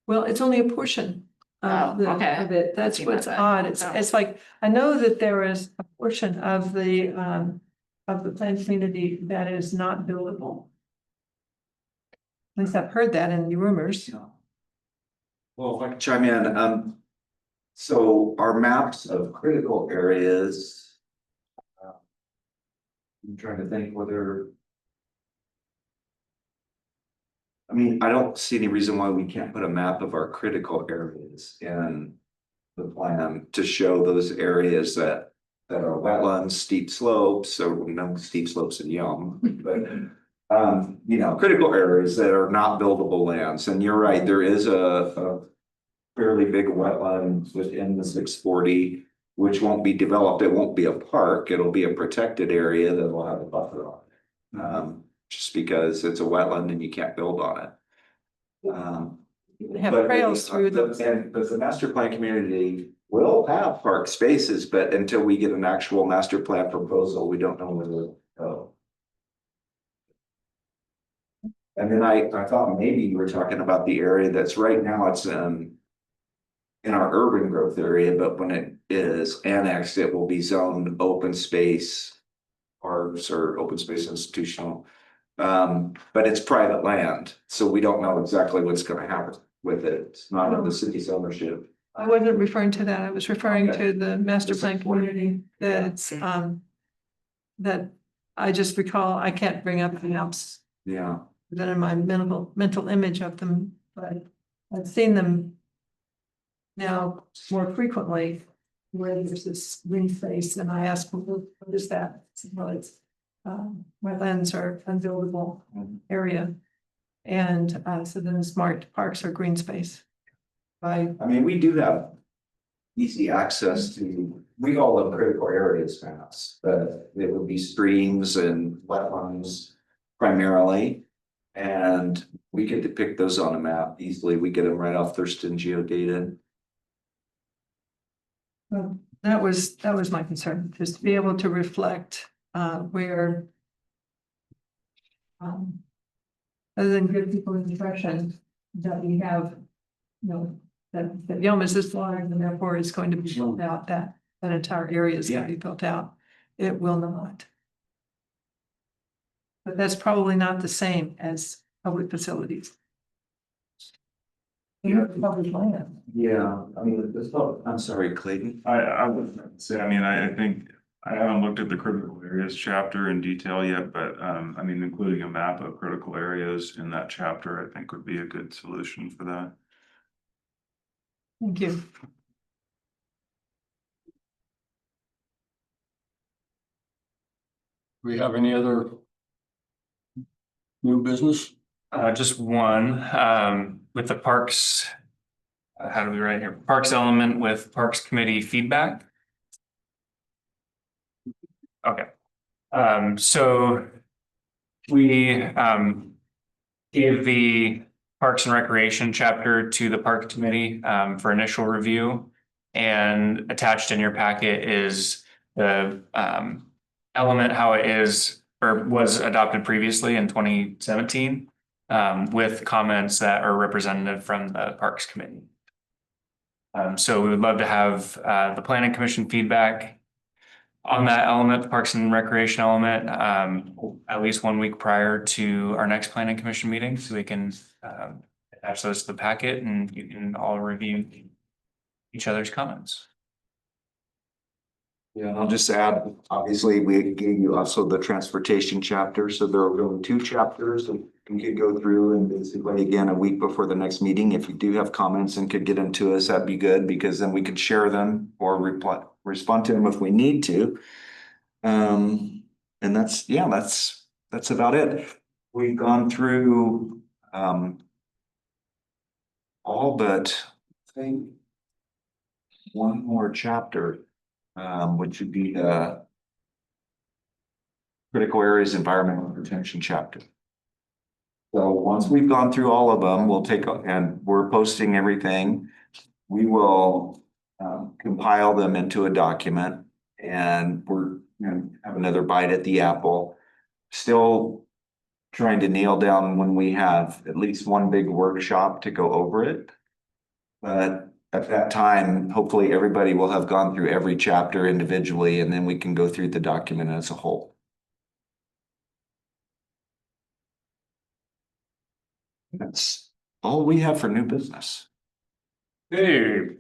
Well, it's only a portion of Oh, okay. of it. That's Seen what's that. odd. It's like, I know that there is a portion of the planned community that is not buildable. At least I've heard that in the rumors. Well, if I can chime in, so our maps of critical areas. I'm trying to think whether. I mean, I don't see any reason why we can't put a map of our critical areas in the plan to show those areas that are wetlands, steep slopes, so no steep slopes in Yum, but you know, critical areas that are not buildable lands. And you're right, there is a fairly big wetland within the 640, which won't be developed. It won't be a park. It'll be a protected area that will have a buffer on it. Just because it's a wetland and you can't build on it. Have But trails through those. But the master plan community will have park spaces, but until we get an actual master plan proposal, we don't know where to go. And then I thought maybe you were talking about the area that's right now, it's in our urban growth area, but when it is annexed, it will be zoned open space parks or open space institutional. But it's private land, so we don't know exactly what's gonna happen with it. It's not in the city's ownership. I wasn't referring to that. I was referring to the master plan community that's, that I just recall, I can't bring up the maps Yeah. that in my mental image of them, but I've seen them now more frequently where there's this green space and I ask, well, what is that? Well, it's wetlands or unbuildable area. And so then it's marked parks or green space. I mean, we do have easy access to, we call them critical areas maps, but it would be streams and wetlands primarily. And we could depict those on a map easily. We get them right off Thurston Geodata. Well, that was my concern, just to be able to reflect where other than give people an impression that we have, you know, that Yom is this large and therefore it's going to be built out, that entire area is going to be built out. It will not. But that's probably not the same as public facilities. Public land. Yeah, I mean, I'm sorry, Clayton. I would say, I mean, I think, I haven't looked at the critical areas chapter in detail yet, but I mean, including a map of critical areas in that chapter, I think would be a good solution for that. Thank you. Do we have any other new business? Just one, with the parks. How do we write here? Parks element with Parks Committee feedback. Okay. So we gave the Parks and Recreation chapter to the Park Committee for initial review. And attached in your packet is the element how it is or was adopted previously in 2017 with comments that are representative from the Parks Committee. So we would love to have the Planning Commission feedback on that element, the Parks and Recreation element, at least 1 week prior to our next Planning Commission meeting, so we can attach those to the packet and you can all review each other's comments. Yeah, and I'll just add, obviously, we gave you also the transportation chapter, so there are really 2 chapters that you could go through and basically, again, a week before the next meeting, if you do have comments and could get them to us, that'd be good, because then we could share them or respond to them if we need to. And that's about it. We've gone through all but I think one more chapter. Which would be the critical areas environmental protection chapter. So once we've gone through all of them, we'll take, and we're posting everything. We will compile them into a document and we're gonna have another bite at the apple. Still trying to nail down when we have at least one big workshop to go over it. But at that time, hopefully everybody will have gone through every chapter individually and then we can go through the document as a whole. That's all we have for new business. Hey,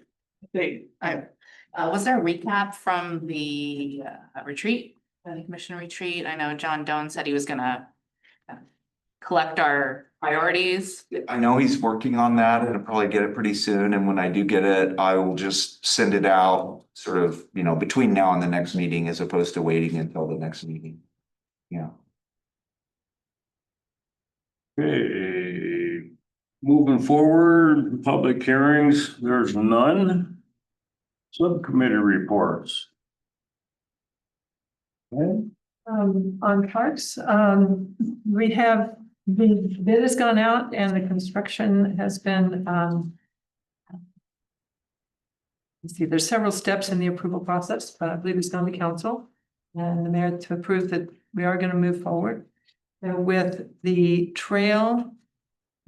Was there a recap from the retreat, the commission retreat? I know John Doan said he was gonna collect our priorities. I know he's working on that and I'll probably get it pretty soon. And when I do get it, I will just send it out sort of, you know, between now and the next meeting as opposed to waiting until the next meeting. Yeah. hey, moving forward, public hearings, there's none. Subcommittee reports. Okay. On parks, we have, the bid has gone out and the construction has been, let's see, there's several steps in the approval process, but I believe it's gone to council and the mayor to approve that we are going to move forward. And with the trail,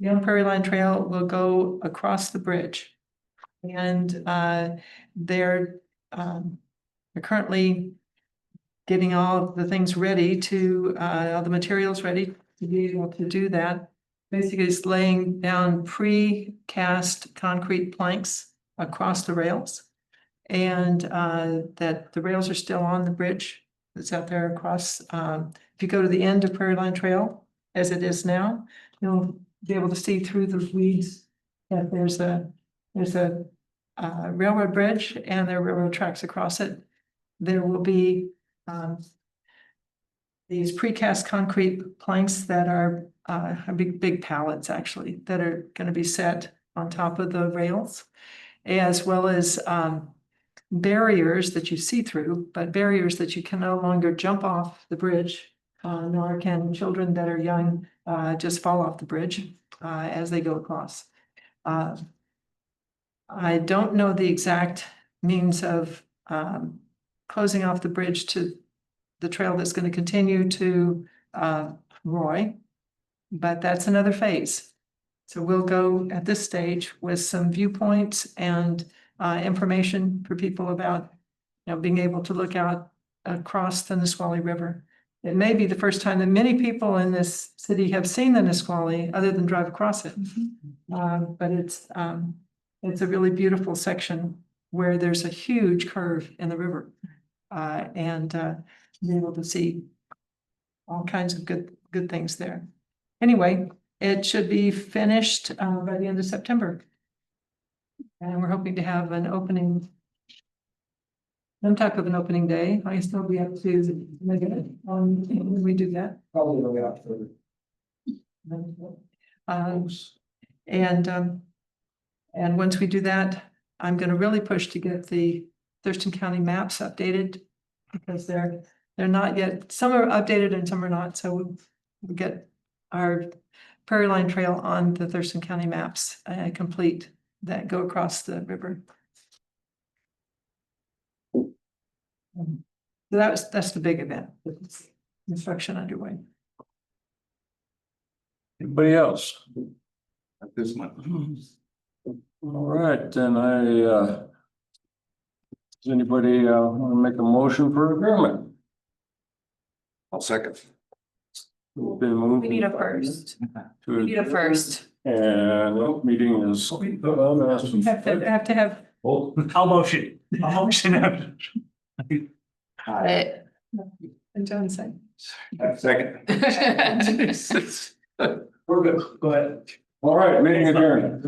the Young Prairie Line Trail will go across the bridge. And they're currently getting all of the things ready to, all the materials ready to be able to do that. Basically, it's laying down pre-cast concrete planks across the rails. And that the rails are still on the bridge that's out there across. If you go to the end of Prairie Line Trail, as it is now, you'll be able to see through the weeds that there's a railroad bridge and there are railroad tracks across it. There will be these precast concrete planks that are big pallets actually, that are going to be set on top of the rails, as well as barriers that you see through, but barriers that you can no longer jump off the bridge, nor can children that are young just fall off the bridge as they go across. I don't know the exact means of closing off the bridge to the trail that's going to continue to Roy, but that's another phase. So we'll go at this stage with some viewpoints and information for people about, being able to look out across the Nisqually River. It may be the first time that many people in this city have seen the Nisqually other than drive across it. But it's a really beautiful section where there's a huge curve in the river. And be able to see all kinds of good things there. Anyway, it should be finished by the end of September. And we're hoping to have an opening, some type of an opening day. I guess they'll be up to when we do that. Probably after. And once we do that, I'm gonna really push to get the Thurston County maps updated because they're not yet, some are updated and some are not, so we'll get our Prairie Line Trail on the Thurston County maps complete that go across the river. So that's the big event, construction underway. Anybody else? At this one. All right, then does anybody want to make a motion for adjournment? I'll second. Been moved We need a first. to We need a adjourn, first. And the meeting is. You have to have. I'll motion. I'll motion. Got it. And John said. Second. We're good. Go ahead. All right, meeting adjourned.